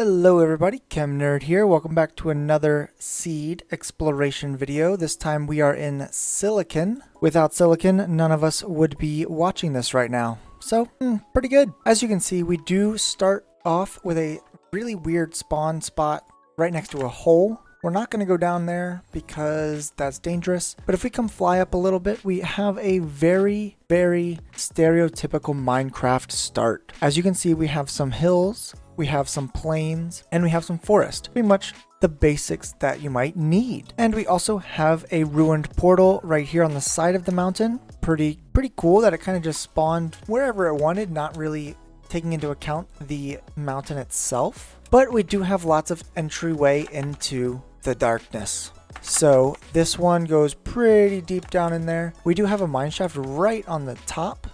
Hello everybody, Chem Nerd here. Welcome back to another seed exploration video. This time we are in silicon. Without silicon, none of us would be watching this right now. So, pretty good. As you can see, we do start off with a really weird spawn spot right next to a hole. We're not going to go down there because that's dangerous. But if we come fly up a little bit, we have a very stereotypical Minecraft start. As you can see, we have some hills, we have some plains, and we have some forest. Pretty much the basics that you might need. And we also have a ruined portal right here on the side of the mountain. Pretty cool that it kind of just spawned wherever it wanted, not really taking into account the mountain itself. But we do have lots of entryway into the darkness. So this one goes pretty deep down in there. We do have a mineshaft right on the top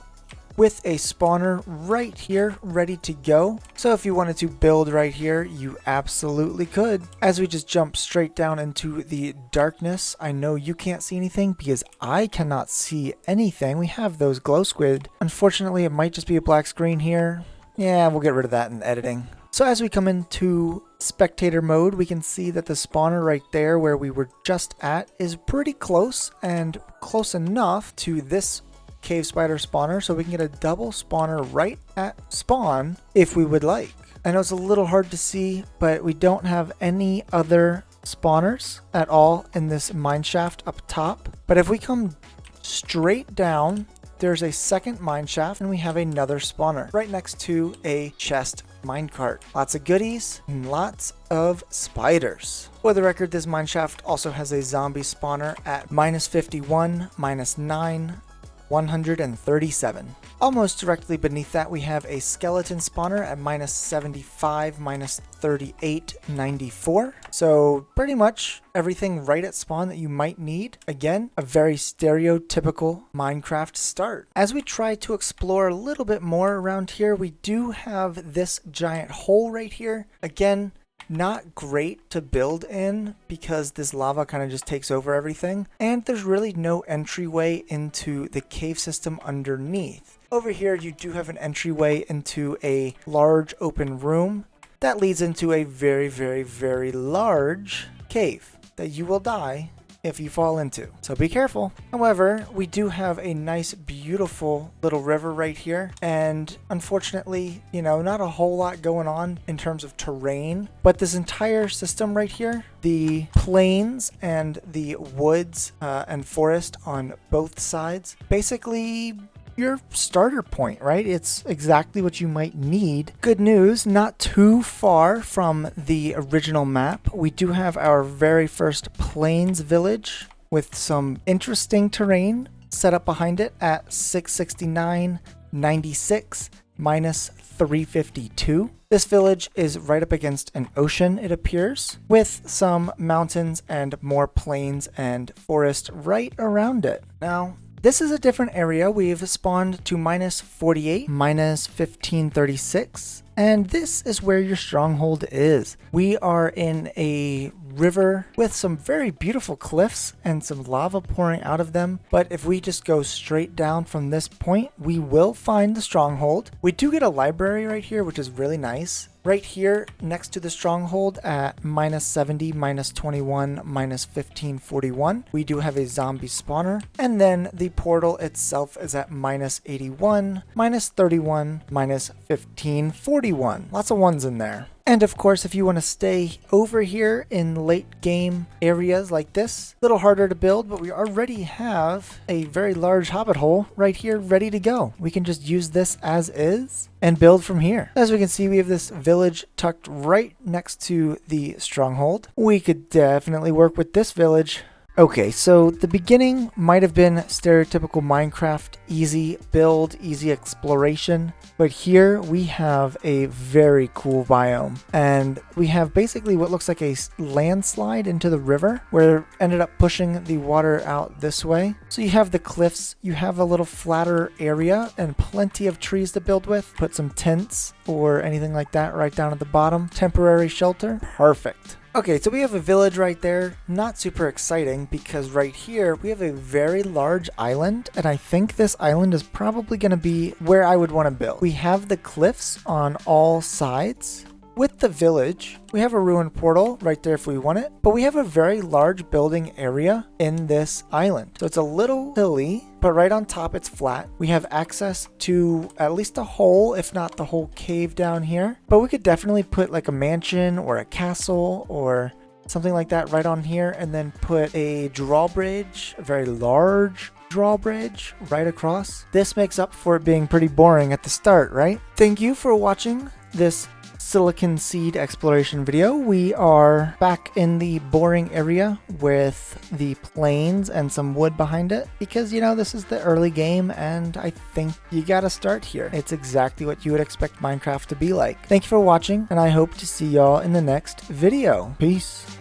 with a spawner right here ready to go. So if you wanted to build right here, you absolutely could. As we just jump straight down into the darkness, I know you can't see anything because I cannot see anything. We have those glow squid. Unfortunately, it might just be a black screen here. Yeah, we'll get rid of that in editing. So as we come into spectator mode, we can see that the spawner right there where we were just at is pretty close, and close enough to this cave spider spawner so we can get a double spawner right at spawn if we would like. I know it's a little hard to see, but we don't have any other spawners at all in this mineshaft up top. But if we come straight down, there's a second mineshaft and we have another spawner right next to a chest minecart. Lots of goodies and lots of spiders. For the record, this mineshaft also has a zombie spawner at -51, -9, 137. Almost directly beneath that, we have a skeleton spawner at -75, -38, 94. So pretty much everything right at spawn that you might need. Again, a very stereotypical Minecraft start. As we try to explore a little bit more around here, we do have this giant hole right here. Again, not great to build in because this lava kind of just takes over everything, and there's really no entryway into the cave system underneath. Over here you do have an entryway into a large open room that leads into a very large cave that you will die if you fall into. So be careful. However, we do have a nice, beautiful little river right here. And unfortunately, not a whole lot going on in terms of terrain. But this entire system right here, the plains and the woods and forest on both sides, basically your starter point, right? It's exactly what you might need. Good news, not too far from the original map. We do have our very first plains village with some interesting terrain set up behind it at 669, 96, -352. This village is right up against an ocean, it appears, with some mountains and more plains and forest right around it. Now, this is a different area. We've spawned to -48, -1536, and this is where your stronghold is. We are in a river with some very beautiful cliffs and some lava pouring out of them, but if we just go straight down from this point, we will find the stronghold. We do get a library right here, which is really nice. Right here next to the stronghold at -70, -21, -1541, we do have a zombie spawner. And then the portal itself is at -81, -31, -1541. Lots of ones in there. And of course, if you want to stay over here in late game areas like this, a little harder to build, but we already have a very large hobbit hole right here ready to go. We can just use this as is and build from here. As we can see, we have this village tucked right next to the stronghold. We could definitely work with this village. Okay, so the beginning might have been stereotypical Minecraft, easy build, easy exploration, but here we have a very cool biome, and we have basically what looks like a landslide into the river where it ended up pushing the water out this way. So you have the cliffs, you have a little flatter area and plenty of trees to build with. Put some tents or anything like that right down at the bottom. Temporary shelter, perfect. Okay, so we have a village right there. Not super exciting because right here we have a very large island, and I think this island is probably going to be where I would want to build. We have the cliffs on all sides, with the village, we have a ruined portal right there if we want it, but we have a very large building area in this island. So it's a little hilly, but right on top it's flat. We have access to at least a hole, if not the whole cave down here. But we could definitely put like a mansion or a castle or something like that right on here, and then put a drawbridge, a very large drawbridge right across. This makes up for it being pretty boring at the start, right? Thank you for watching this Silicon Seed exploration video. We are back in the boring area with the plains and some wood behind it because, you know, this is the early game and I think you gotta start here. It's exactly what you would expect Minecraft to be like. Thank you for watching and I hope to see y'all in the next video. Peace.